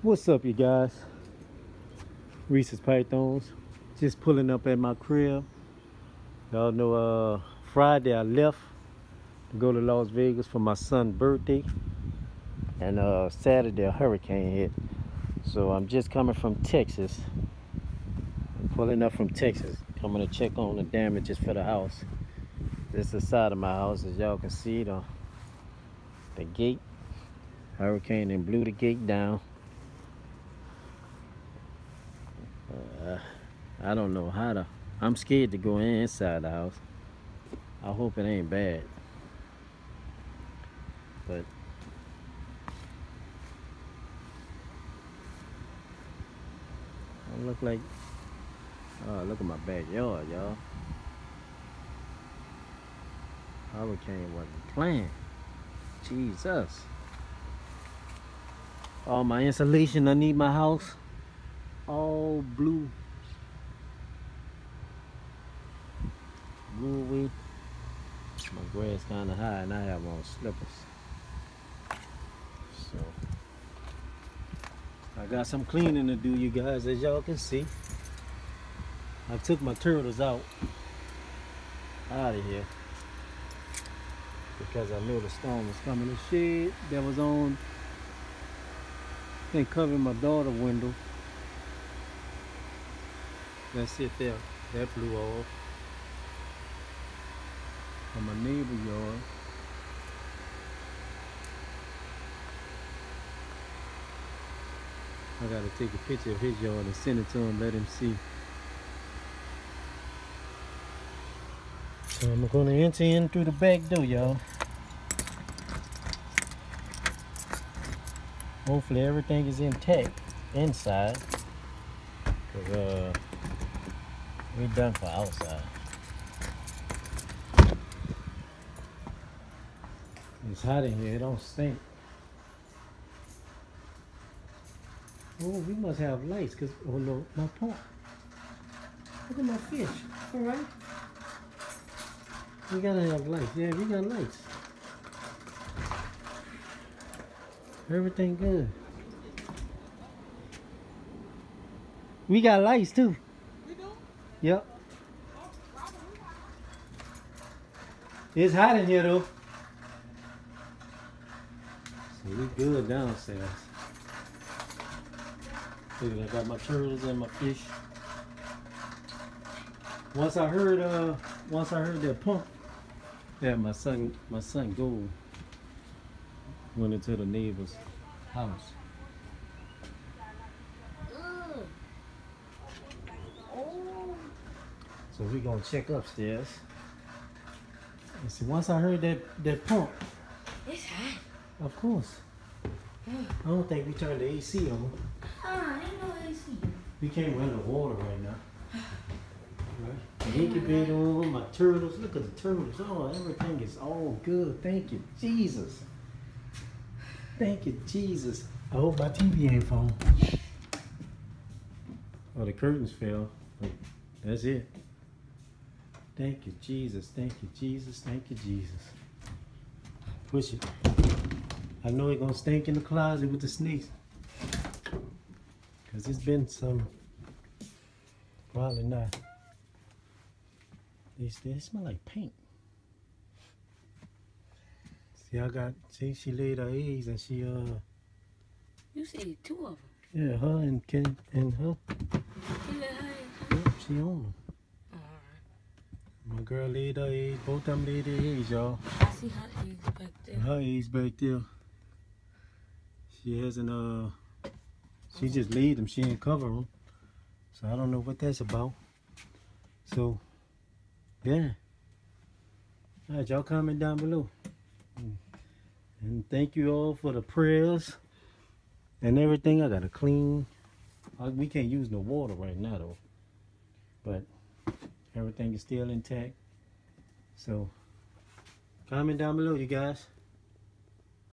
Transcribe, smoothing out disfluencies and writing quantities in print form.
What's up, you guys? Reese's Pythons. Just pulling up at my crib. Y'all know Friday I left to go to Las Vegas for my son's birthday. And Saturday a hurricane hit. So I'm just coming from Texas. I'm pulling up from Texas. Coming to check on the damages for the house. This is the side of my house, as y'all can see the gate. Hurricane and blew the gate down. I don't know how to. I'm scared to go inside the house. I hope it ain't bad. But I look like. Oh, look at my backyard, y'all. Hurricane wasn't playing. Jesus. All my insulation underneath my house, all blew away. My grass kind of high and I have on slippers. So I got some cleaning to do, you guys, as y'all can see. I took my turtles out of here because I knew the storm was coming. The shade that was on and covering my daughter's window, that's it there, that blew off. On my neighbor's yard, I gotta take a picture of his yard and send it to him, let him see. So I'm gonna enter in through the back door, y'all. Hopefully everything is intact inside, cause we're done for outside. It's hot in here, it don't stink. Oh, we must have lights, cause, oh no, my pump. Look at my fish, all right? We gotta have lights, yeah, we got lights. Everything good. We got lights too. We do? Yep. It's hot in here though. So we good downstairs. Look, I got my turtles and my fish. Once I heard that pump, yeah, my son go went into the neighbor's house. So we gonna check upstairs. And see, once I heard that pump. It's hot. Of course. I don't think we turned the AC on. Ain't no AC. We can't run the water right now. Right? The incubator on, my turtles. Look at the turtles. Oh, everything is all good. Thank you, Jesus. Thank you, Jesus. I hope my TV ain't falling. Oh, the curtains fell. But that's it. Thank you, Jesus. Thank you, Jesus. Thank you, Jesus. Push it. I know it's gonna stink in the closet with the snakes. Cause it's been some, probably not. They smell like paint. See, she laid her eggs and she, You said 2 of them. yeah, her and Ken and her. You let her in? Yep, she on them. Alright. My girl laid her eggs, both of them laid their eggs, y'all. I see her eggs back there. Her eggs back there. She hasn't, she just laid them, she ain't cover them. So I don't know what that's about. So, yeah. All right, y'all comment down below. And thank you all for the prayers and everything. I gotta clean. We can't use no water right now though. But everything is still intact. So, comment down below, you guys.